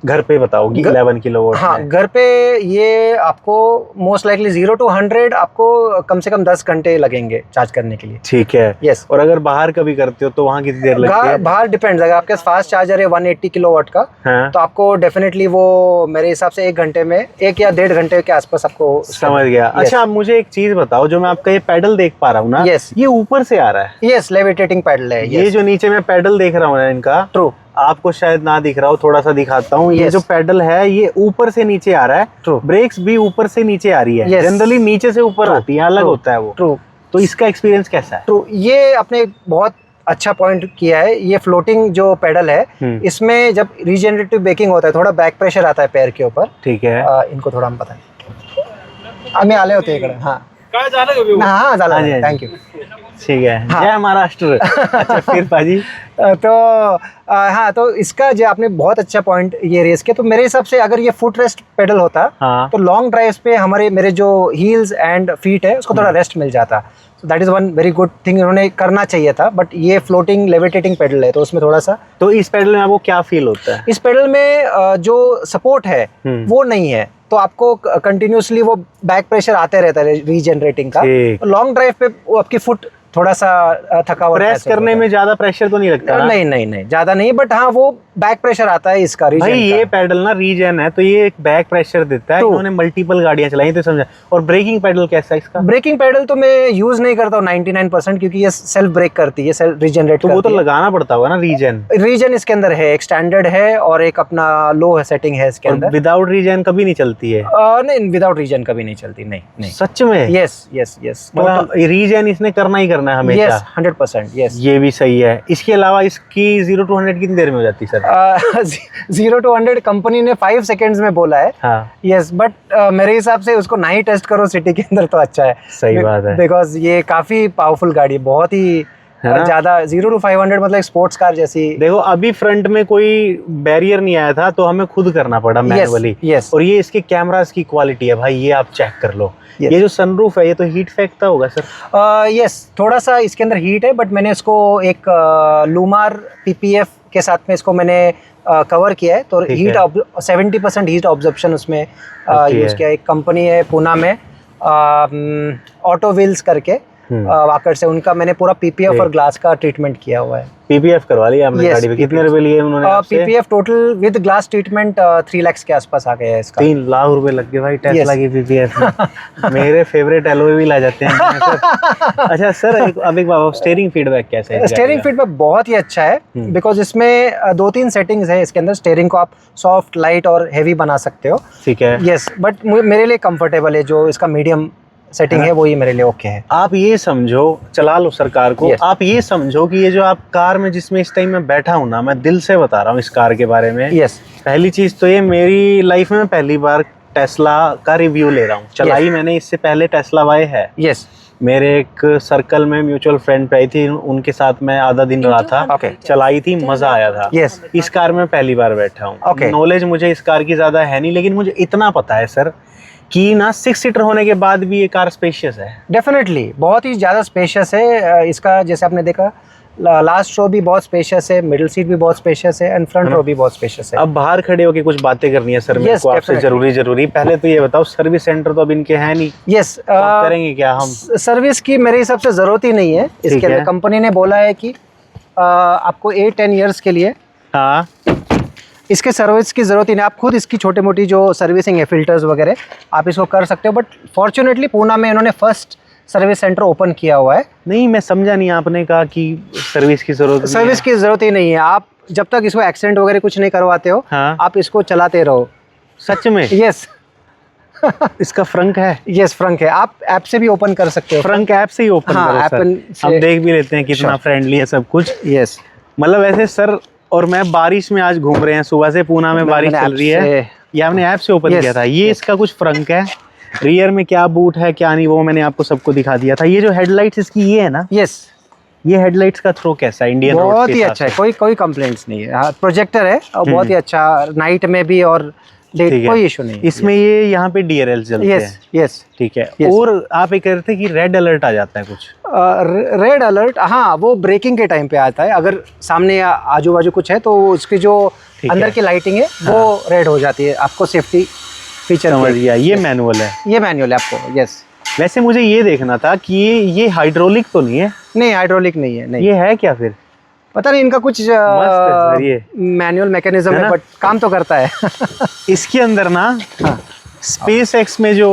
Speaker 2: घर पे
Speaker 1: बताओगी 11 किलोवाट?
Speaker 2: हाँ, घर पे ये आपको मोस्ट लाइकली 0 to 100 आपको कम से कम 10 घंटे लगेंगे चार्ज करने के लिए।
Speaker 1: ठीक है।
Speaker 2: यस।
Speaker 1: और अगर बाहर कभी करते हो तो वहाँ कितनी देर लगती है?
Speaker 2: बाहर डिपेंड्स, अगर आपके पास फास्ट चार्जर है 180 किलोवाट का,
Speaker 1: हाँ।
Speaker 2: तो आपको डेफिनेटली वो मेरे हिसाब से 1 घंटे में 1 या 1.5 घंटे के आसपास आपको।
Speaker 1: समझ गया। अच्छा, आप मुझे एक चीज बताओ, जो मैं आपका ये पैडल देख पा रहा हूँ ना,
Speaker 2: Yes.
Speaker 1: ये ऊपर से आ रहा है?
Speaker 2: यस, लेविटेटिंग पैडल है।
Speaker 1: ये जो नीचे मैं पैडल देख रहा हूँ ना इनका,
Speaker 2: ट्रू,
Speaker 1: आपको शायद ना दिख रहा हो, थोड़ा सा दिखाता हूँ। ये
Speaker 2: Yes.
Speaker 1: जो पैडल है ये ऊपर से नीचे आ रहा है।
Speaker 2: True.
Speaker 1: ब्रेक्स भी ऊपर से नीचे आ रही है।
Speaker 2: Yes.
Speaker 1: जनरली नीचे से ऊपर
Speaker 2: True.
Speaker 1: आती है, अलग
Speaker 2: True.
Speaker 1: होता है वो।
Speaker 2: ट्रू,
Speaker 1: तो इसका एक्सपीरियंस कैसा है?
Speaker 2: ट्रू। ये आपने बहुत अच्छा पॉइंट किया है। ये फ्लोटिंग जो पेडल है, इसमें जब रीजनरेटिव ब्रेकिंग होता है, थोड़ा बैक प्रेशर आता है पैर के ऊपर।
Speaker 1: ठीक है।
Speaker 2: इनको थोड़ा हम बताएं, आम्ही आले होते इकडे। हाँ हाँ, झालं, थैंक यू।
Speaker 1: ठीक है।
Speaker 2: हाँ।
Speaker 1: जय महाराष्ट्र। अच्छा, फिर पाजी
Speaker 2: तो हाँ, तो इसका जो आपने बहुत अच्छा पॉइंट ये रेस किया, तो मेरे हिसाब से अगर ये फुट रेस्ट पेडल होता,
Speaker 1: हाँ।
Speaker 2: तो लॉन्ग ड्राइव्स पे मेरे जो हील्स एंड फीट है उसको थोड़ा रेस्ट मिल जाता। So that is one very good thing इन्होंने करना चाहिए था। बट ये फ्लोटिंग लेविटेटिंग पेडल है, तो उसमें थोड़ा सा।
Speaker 1: तो इस पेडल में आपको क्या फील होता है?
Speaker 2: इस पेडल में जो सपोर्ट है वो नहीं है, तो आपको कंटिन्यूसली वो बैक प्रेशर आते रहता है रीजनरेटिंग का। लॉन्ग ड्राइव पे वो आपकी फुट थोड़ा सा थकावट
Speaker 1: प्रेस
Speaker 2: महसूस
Speaker 1: करने
Speaker 2: होता
Speaker 1: में ज्यादा प्रेशर तो नहीं लगता
Speaker 2: है।
Speaker 1: ना?
Speaker 2: नहीं ज्यादा नहीं, बट हाँ वो बैक प्रेशर आता है इसका
Speaker 1: भाई
Speaker 2: रीजन
Speaker 1: ये पेडल ना रीजन है तो ये एक बैक प्रेशर देता है।
Speaker 2: तो-
Speaker 1: इन्होंने मल्टीपल गाड़ियां चलाई तो समझा। और ब्रेकिंग पेडल कैसा है इसका?
Speaker 2: ब्रेकिंग पेडल तो मैं यूज नहीं करता हूँ 99%, क्योंकि ये सेल्फ ब्रेक करती है, सेल्फ रिजनरेट
Speaker 1: तो वो तो
Speaker 2: करती है।
Speaker 1: लगाना पड़ता होगा ना रीजन।
Speaker 2: रीजन इसके अंदर है, एक स्टैंडर्ड है और एक अपना लो है सेटिंग है इसके
Speaker 1: और
Speaker 2: अंदर।
Speaker 1: विदाउट रीजन कभी नहीं चलती है?
Speaker 2: नहीं, विदाउट रीजन कभी नहीं चलती, नहीं।
Speaker 1: सच में?
Speaker 2: यस
Speaker 1: मतलब रीजन इसने करना ही करना है हमेशा।
Speaker 2: Yes 100%, yes.
Speaker 1: ये भी सही है। इसके अलावा इसकी 0 to 100 कितनी देर में हो जाती है सर?
Speaker 2: 0 to 100 कंपनी ने 5 सेकेंड्स में बोला है।
Speaker 1: हाँ
Speaker 2: यस, बट मेरे हिसाब से उसको ना ही टेस्ट करो सिटी के अंदर तो अच्छा है।
Speaker 1: सही बात है।
Speaker 2: बिकॉज ये काफी पावरफुल गाड़ी है, बहुत ही
Speaker 1: है ना?
Speaker 2: ज्यादा। 0 to 500 मतलब स्पोर्ट्स कार जैसी।
Speaker 1: देखो अभी फ्रंट में कोई बैरियर नहीं आया था तो हमें खुद करना पड़ा मैनुअली।
Speaker 2: yes.
Speaker 1: और ये इसके कैमरास की क्वालिटी है भाई, ये आप चेक कर लो।
Speaker 2: Yes.
Speaker 1: ये जो सनरूफ है ये तो हीट फेंकता होगा सर?
Speaker 2: यस, थोड़ा सा इसके अंदर हीट है, बट मैंने इसको एक लूमार पीपीएफ के साथ में इसको मैंने कवर किया है, तो
Speaker 1: ठीक
Speaker 2: हीट
Speaker 1: है।
Speaker 2: 70% हीट ऑब्जर्प्शन उसमें
Speaker 1: Okay
Speaker 2: यूज़
Speaker 1: है।
Speaker 2: किया है। एक कंपनी है पूना में, ऑटो व्हील्स करके, वाकर से, उनका मैंने पूरा पीपीएफ और ग्लास का ट्रीटमेंट किया हुआ है।
Speaker 1: पीपीएफ करवा लिया हमने
Speaker 2: Yes,
Speaker 1: गाड़ी पे। कितने
Speaker 2: PPF
Speaker 1: रुपए लिए उन्होंने आपसे?
Speaker 2: PPF total with glass treatment 3 lakh के आसपास आ गया है इसका।
Speaker 1: 3 लाख रुपए लग गए भाई टेस्ला की पीपीएफ में। मेरे फेवरेट एलओए भी ला जाते हैं सर। अच्छा सर अब एक बात, स्टीयरिंग फीडबैक कैसा है?
Speaker 2: स्टीयरिंग फीडबैक बहुत ही अच्छा है, बिकॉज इसमें 2-3 सेटिंग्स है इसके अंदर। स्टीयरिंग को आप सॉफ्ट, लाइट और हेवी बना सकते हो।
Speaker 1: ठीक है।
Speaker 2: यस, बट मेरे लिए कंफर्टेबल है, जो इसका मीडियम सेटिंग है वही मेरे लिए ओके है।
Speaker 1: आप ये समझो, चला लो सरकार को।
Speaker 2: Yes.
Speaker 1: आप ये समझो कि ये जो आप कार में जिसमें इस टाइम मैं बैठा हूँ ना, मैं दिल से बता रहा हूँ इस कार के बारे में।
Speaker 2: यस,
Speaker 1: पहली चीज तो ये मेरी लाइफ में पहली बार टेस्ला का रिव्यू ले रहा हूँ। चलाई मैंने इससे पहले टेस्ला वाई है।
Speaker 2: यस,
Speaker 1: मेरे एक सर्कल में म्यूचुअल फ्रेंड पे आई थी, उनके साथ मैं आधा दिन रहा था।
Speaker 2: Okay.
Speaker 1: चलाई थी, मजा आया था।
Speaker 2: Yes.
Speaker 1: इस कार में पहली बार बैठा हूँ।
Speaker 2: Okay.
Speaker 1: नॉलेज मुझे इस कार की ज्यादा है नहीं, लेकिन मुझे इतना पता है सर कि ना 6 सीटर होने के बाद भी ये कार स्पेशियस है।
Speaker 2: डेफिनेटली बहुत ही ज़्यादा स्पेशियस है। इसका जैसे आपने देखा, लास्ट रो भी बहुत स्पेशियस है, मिडिल सीट भी बहुत स्पेशियस है, एंड फ्रंट रो भी बहुत स्पेशियस है।
Speaker 1: अब बाहर खड़े होके कुछ बातें करनी है सर मेरे
Speaker 2: Yes,
Speaker 1: को आपसे।
Speaker 2: definitely.
Speaker 1: जरूरी पहले तो ये बताओ, सर्विस सेंटर तो अब इनके हैं नहीं,
Speaker 2: यस,
Speaker 1: करेंगे क्या हम?
Speaker 2: सर्विस की मेरे हिसाब से ज़रूरत ही नहीं है इसके
Speaker 1: ठीक
Speaker 2: अंदर।
Speaker 1: है।
Speaker 2: कंपनी ने बोला है कि आपको 8-10 ईयर्स के लिए
Speaker 1: हाँ
Speaker 2: इसके सर्विस की ज़रूरत ही नहीं। आप खुद इसकी छोटी मोटी जो सर्विसिंग है, फिल्टर्स वगैरह, आप इसको कर सकते हो। बट फॉर्चुनेटली पूना में इन्होंने फर्स्ट सर्विस सेंटर ओपन किया हुआ है।
Speaker 1: नहीं, मैं समझा नहीं, आपने कहा कि सर्विस की जरूरत नहीं
Speaker 2: सर्विस की ज़रूरत ही नहीं है। आप जब तक इसको एक्सीडेंट वगैरह कुछ नहीं करवाते हो,
Speaker 1: हाँ।
Speaker 2: आप इसको चलाते रहो।
Speaker 1: है। सच में?
Speaker 2: यस,
Speaker 1: इसका फ्रंक है?
Speaker 2: यस, फ्रंक है। आप ऐप से भी ओपन कर सकते हो।
Speaker 1: फ्रंक ऐप से ही ओपन
Speaker 2: हाँ,
Speaker 1: करो
Speaker 2: Apple
Speaker 1: सर।
Speaker 2: से-
Speaker 1: हम देख भी लेते हैं कितना
Speaker 2: Sure.
Speaker 1: फ्रेंडली है सब कुछ।
Speaker 2: यस,
Speaker 1: मतलब ऐसे सर, और मैं बारिश में आज घूम रहे हैं, सुबह से पूना में बारिश
Speaker 2: मैंने
Speaker 1: चल रही
Speaker 2: ऐप
Speaker 1: है। ये हमने ऐप से ओपन
Speaker 2: Yes,
Speaker 1: किया था। ये इसका कुछ फ्रंक है। रियर में क्या बूट है क्या नहीं वो मैंने आपको सबको दिखा दिया था। ये जो हेडलाइट्स इसकी ये है ना,
Speaker 2: यस,
Speaker 1: ये हेडलाइट्स का थ्रो कैसा है इंडियन रोड
Speaker 2: बहुत
Speaker 1: के
Speaker 2: ही
Speaker 1: हिसाब
Speaker 2: अच्छा है।
Speaker 1: से?
Speaker 2: कोई कंप्लेंट्स नहीं है। प्रोजेक्टर है और बहुत ही अच्छा, नाइट में भी और डे,
Speaker 1: ठीक है।
Speaker 2: कोई इशू नहीं है।
Speaker 1: इसमें ये यहाँ पे DRL चलते
Speaker 2: यस,
Speaker 1: हैं।
Speaker 2: यस,
Speaker 1: ठीक है।
Speaker 2: Yes.
Speaker 1: और आप ये कह रहे थे कि रेड अलर्ट आ जाता है कुछ?
Speaker 2: रेड अलर्ट, हाँ, वो ब्रेकिंग के टाइम पे आता है। अगर सामने या आजू बाजू कुछ है तो उसकी जो
Speaker 1: ठीक
Speaker 2: अंदर
Speaker 1: है।
Speaker 2: की लाइटिंग है वो रेड हो जाती है। आपको सेफ्टी फीचर
Speaker 1: समझ गया। ये मैनुअल है।
Speaker 2: ये मैनुअल है आपको। यस,
Speaker 1: वैसे मुझे ये देखना था कि ये हाइड्रोलिक तो नहीं है?
Speaker 2: नहीं, हाइड्रोलिक नहीं है। नहीं,
Speaker 1: ये है क्या फिर?
Speaker 2: पता नहीं इनका कुछ
Speaker 1: सर ये।
Speaker 2: मैनुअल मैकेनिज्म
Speaker 1: है
Speaker 2: है,
Speaker 1: ना?
Speaker 2: बट काम तो करता है।
Speaker 1: इसके अंदर ना
Speaker 2: हाँ।
Speaker 1: SpaceX में जो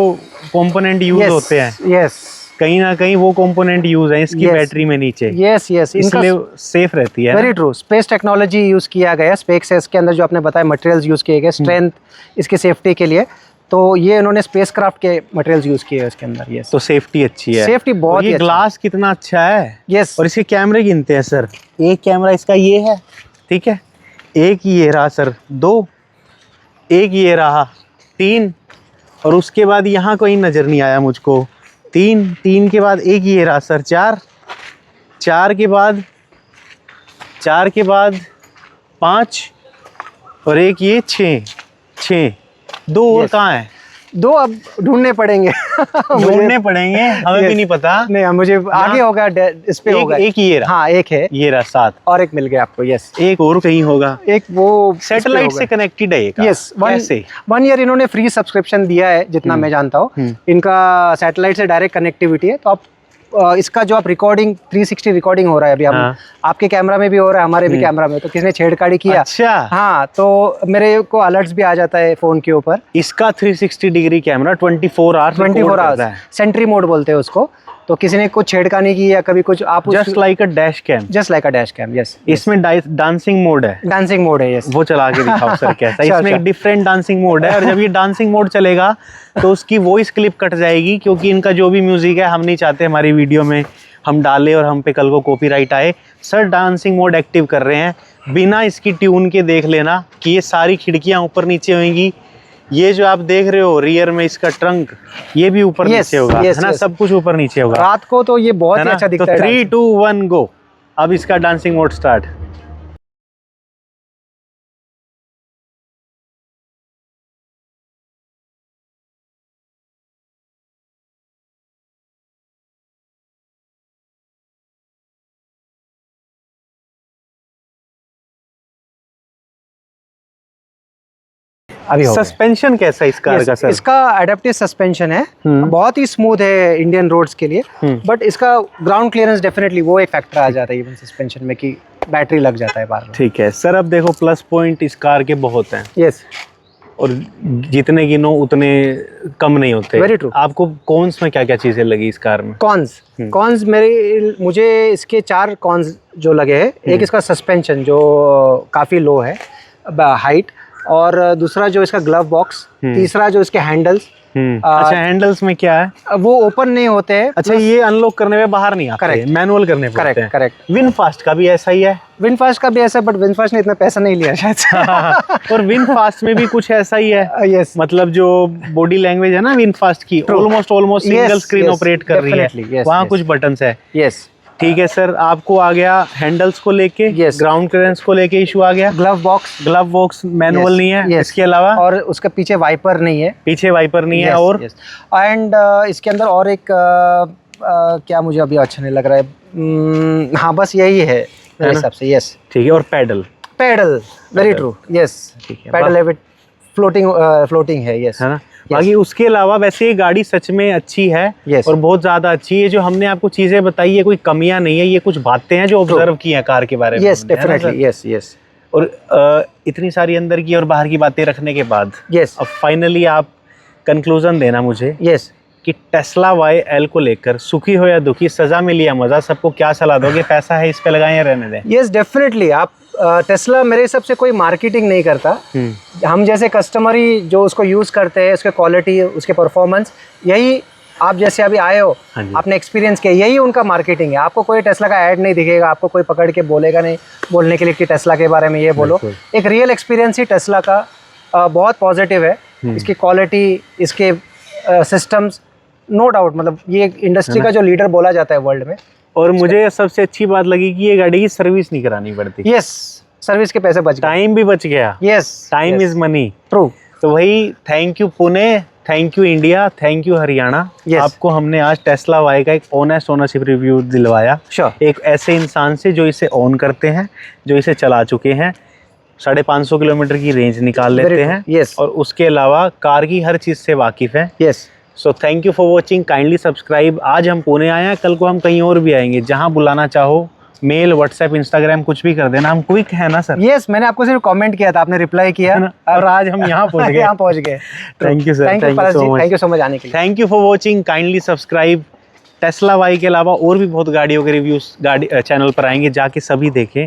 Speaker 1: कंपोनेंट यूज होते हैं,
Speaker 2: यस,
Speaker 1: कहीं ना कहीं वो कंपोनेंट यूज है इसकी
Speaker 2: Yes.
Speaker 1: बैटरी में नीचे,
Speaker 2: यस, यस, इनका
Speaker 1: इसलिए सेफ रहती है।
Speaker 2: Very true. Space technology use किया गया। स्पेस के अंदर जो आपने बताया मटेरियल्स यूज़ किए गए, स्ट्रेंथ, इसकी सेफ्टी के लिए, तो ये इन्होंने स्पेसक्राफ्ट के मटेरियल्स यूज़ किए हैं इसके अंदर। यस,
Speaker 1: तो सेफ्टी अच्छी है।
Speaker 2: सेफ्टी बहुत
Speaker 1: और
Speaker 2: ही
Speaker 1: ये
Speaker 2: अच्छा।
Speaker 1: ग्लास कितना अच्छा है।
Speaker 2: यस,
Speaker 1: और इसके कैमरे गिनते हैं सर। एक कैमरा इसका ये है, ठीक है, एक ये रहा सर, 2, एक ये रहा, 3, और उसके बाद यहाँ कोई नज़र नहीं आया मुझको, 3 के बाद एक ये रहा सर, 4 के बाद 5, और एक ये 6, 2 और
Speaker 2: Yes.
Speaker 1: कहाँ है?
Speaker 2: 2 अब ढूंढने पड़ेंगे।
Speaker 1: ढूंढने पड़ेंगे, हमें भी
Speaker 2: Yes.
Speaker 1: नहीं पता।
Speaker 2: नहीं, मुझे आगे होगा, इस पे होगा।
Speaker 1: एक ये रहा,
Speaker 2: हाँ, एक है
Speaker 1: ये रहा 7,
Speaker 2: और एक मिल गया आपको। यस,
Speaker 1: एक और कहीं होगा।
Speaker 2: एक वो
Speaker 1: सैटेलाइट से कनेक्टेड है ये कार।
Speaker 2: यस,
Speaker 1: कैसे?
Speaker 2: 1 ईयर इन्होंने फ्री सब्सक्रिप्शन दिया है, जितना मैं जानता हूँ। इनका सैटेलाइट से डायरेक्ट कनेक्टिविटी है, तो आप इसका जो आप रिकॉर्डिंग 360 रिकॉर्डिंग हो रहा है अभी हम
Speaker 1: हाँ।
Speaker 2: आपके कैमरा में भी हो रहा है, हमारे भी कैमरा में, तो किसी ने छेड़छाड़ी किया,
Speaker 1: अच्छा,
Speaker 2: हाँ, तो मेरे को अलर्ट्स भी आ जाता है फ़ोन के ऊपर।
Speaker 1: इसका 360 degree camera 24 hours
Speaker 2: 24 hours sentry mode बोलते हैं उसको। तो किसी ने कुछ छेड़खानी की या कभी कुछ आप
Speaker 1: just like a dash cam,
Speaker 2: just like a dash cam, yes.
Speaker 1: इसमें डांसिंग मोड है,
Speaker 2: डांसिंग मोड है, यस।
Speaker 1: वो चला के दिखाओ सर कैसा।
Speaker 2: Sure,
Speaker 1: इसमें एक
Speaker 2: sure.
Speaker 1: डिफरेंट डांसिंग मोड है, और जब ये डांसिंग मोड चलेगा तो उसकी वॉइस क्लिप कट जाएगी, क्योंकि इनका जो भी म्यूजिक है हम नहीं चाहते हमारी वीडियो में हम डालें और हम पे कल को कॉपीराइट आए। सर डांसिंग मोड एक्टिव कर रहे हैं, बिना इसकी ट्यून के देख लेना कि ये सारी खिड़कियां ऊपर नीचे होंगी। ये जो आप देख रहे हो रियर में इसका ट्रंक, ये भी ऊपर
Speaker 2: Yes,
Speaker 1: नीचे होगा,
Speaker 2: yes,
Speaker 1: है ना,
Speaker 2: yes.
Speaker 1: सब कुछ ऊपर नीचे होगा
Speaker 2: रात को तो ये बहुत
Speaker 1: है
Speaker 2: ही
Speaker 1: ना।
Speaker 2: अच्छा
Speaker 1: तो
Speaker 2: दिखता है।
Speaker 1: 3 2 1 गो, अब इसका डांसिंग मोड स्टार्ट।
Speaker 2: अभी हो गया।
Speaker 1: सस्पेंशन कैसा है इस कार
Speaker 2: Yes,
Speaker 1: का सर?
Speaker 2: इसका एडेप्टिव सस्पेंशन है,
Speaker 1: हम्म।
Speaker 2: बहुत ही स्मूथ है इंडियन रोड्स के लिए, बट इसका ग्राउंड क्लियरेंस डेफिनेटली वो एक फैक्टर आ जाता है इवन सस्पेंशन में कि बैटरी लग जाता है बार बार।
Speaker 1: ठीक है सर, अब देखो प्लस पॉइंट इस कार के बहुत हैं,
Speaker 2: यस,
Speaker 1: और जितने गिनो उतने कम नहीं होते।
Speaker 2: Very true.
Speaker 1: आपको कॉन्स में क्या क्या चीजें लगी इस कार में?
Speaker 2: कॉन्स मुझे इसके 4 कॉन्स जो लगे हैं। एक इसका सस्पेंशन जो काफ़ी लो है हाइट, और दूसरा जो इसका ग्लव बॉक्स, तीसरा जो इसके हैंडल्स,
Speaker 1: अच्छा हैंडल्स में क्या है?
Speaker 2: वो ओपन नहीं होते हैं।
Speaker 1: अच्छा ये अनलॉक करने में बाहर नहीं आते,
Speaker 2: Correct.
Speaker 1: मैनुअल करने पड़ते हैं।
Speaker 2: करेक्ट।
Speaker 1: विनफास्ट का भी ऐसा ही है?
Speaker 2: विनफास्ट का भी ऐसा है, बट विनफास्ट ने इतना पैसा नहीं लिया शायद।
Speaker 1: और विनफास्ट में भी कुछ ऐसा ही है?
Speaker 2: यस,
Speaker 1: मतलब जो बॉडी लैंग्वेज है ना विनफास्ट की, ऑलमोस्ट सिंगल स्क्रीन ऑपरेट कर रही है, वहाँ कुछ बटन्स है।
Speaker 2: यस,
Speaker 1: ठीक है सर, आपको आ गया हैंडल्स को लेके,
Speaker 2: Yes.
Speaker 1: ग्राउंड क्लियरेंस को लेके इशू आ गया,
Speaker 2: ग्लव बॉक्स
Speaker 1: मैनुअल नहीं है,
Speaker 2: Yes.
Speaker 1: इसके अलावा
Speaker 2: और उसके पीछे वाइपर नहीं है,
Speaker 1: पीछे वाइपर नहीं है, और
Speaker 2: एंड इसके अंदर और एक क्या मुझे अभी अच्छा नहीं लग रहा है, हाँ बस यही है मेरे हिसाब से। यस,
Speaker 1: ठीक है, और पैडल
Speaker 2: वेरी ट्रू, यस,
Speaker 1: ठीक है,
Speaker 2: पैडल है, फ्लोटिंग है, यस,
Speaker 1: है ना। बाकी उसके अलावा वैसे ये गाड़ी सच में अच्छी है,
Speaker 2: Yes.
Speaker 1: और बहुत ज्यादा अच्छी है। जो हमने आपको चीजें बताई है कोई कमियां नहीं है, ये कुछ बातें हैं जो ऑब्जर्व की हैं कार के बारे में।
Speaker 2: यस, डेफिनेटली, यस,
Speaker 1: और इतनी सारी अंदर की और बाहर की बातें रखने के बाद
Speaker 2: यस,
Speaker 1: अब फाइनली आप कंक्लूजन देना मुझे
Speaker 2: यस।
Speaker 1: कि टेस्ला YL को लेकर सुखी हो या दुखी, सजा मिली या मजा, सबको क्या सलाह दोगे? पैसा है इस पे लगाएं या रहने दें?
Speaker 2: Yes, definitely. आप टेस्ला मेरे हिसाब से कोई मार्केटिंग नहीं करता, हम जैसे कस्टमर ही जो उसको यूज़ करते हैं, उसके क्वालिटी, उसके परफॉर्मेंस, यही आप जैसे अभी आए हो, आपने एक्सपीरियंस किया, यही उनका मार्केटिंग है। आपको कोई टेस्ला का ऐड नहीं दिखेगा, आपको कोई पकड़ के बोलेगा नहीं, बोलने के लिए कि टेस्ला के बारे में ये बोलो। एक रियल एक्सपीरियंस ही टेस्ला का बहुत पॉजिटिव है। इसकी क्वालिटी, इसके सिस्टम्स, नो डाउट, मतलब ये इंडस्ट्री का जो लीडर बोला जाता है वर्ल्ड में।
Speaker 1: और मुझे सबसे अच्छी बात लगी कि ये गाड़ी की सर्विस नहीं करानी पड़ती।
Speaker 2: यस, सर्विस के पैसे बच गए,
Speaker 1: टाइम भी बच गया।
Speaker 2: Yes,
Speaker 1: time is money.
Speaker 2: True.
Speaker 1: तो वही, thank you Pune, thank you India, thank you Haryana.
Speaker 2: Yes.
Speaker 1: आपको हमने आज टेस्ला Y का एक ऑनेस्ट ओनरशिप रिव्यू दिलवाया,
Speaker 2: Sure.
Speaker 1: एक ऐसे इंसान से जो इसे ओन करते हैं, जो इसे चला चुके हैं, 550 किलोमीटर की रेंज निकाल
Speaker 2: Very
Speaker 1: लेते
Speaker 2: true.
Speaker 1: हैं,
Speaker 2: Yes.
Speaker 1: और उसके अलावा कार की हर चीज़ से वाकिफ़ है।
Speaker 2: Yes,
Speaker 1: so thank you for watching, kindly subscribe. आज हम पुणे आए हैं, कल को हम कहीं और भी आएंगे, जहाँ बुलाना चाहो, मेल, व्हाट्सएप, इंस्टाग्राम, कुछ भी कर देना, हम क्विक है ना सर।
Speaker 2: यस, मैंने आपको सिर्फ कमेंट किया था, आपने रिप्लाई किया,
Speaker 1: और आज हम यहाँ पहुँच गए।
Speaker 2: यहाँ पहुँच गए।
Speaker 1: Thank you sir,
Speaker 2: thank you so much आने के लिए।
Speaker 1: Thank you for watching, kindly subscribe. Tesla Y के अलावा और भी बहुत गाड़ियों के रिव्यूज चैनल पर आएंगे, जाके सभी देखें।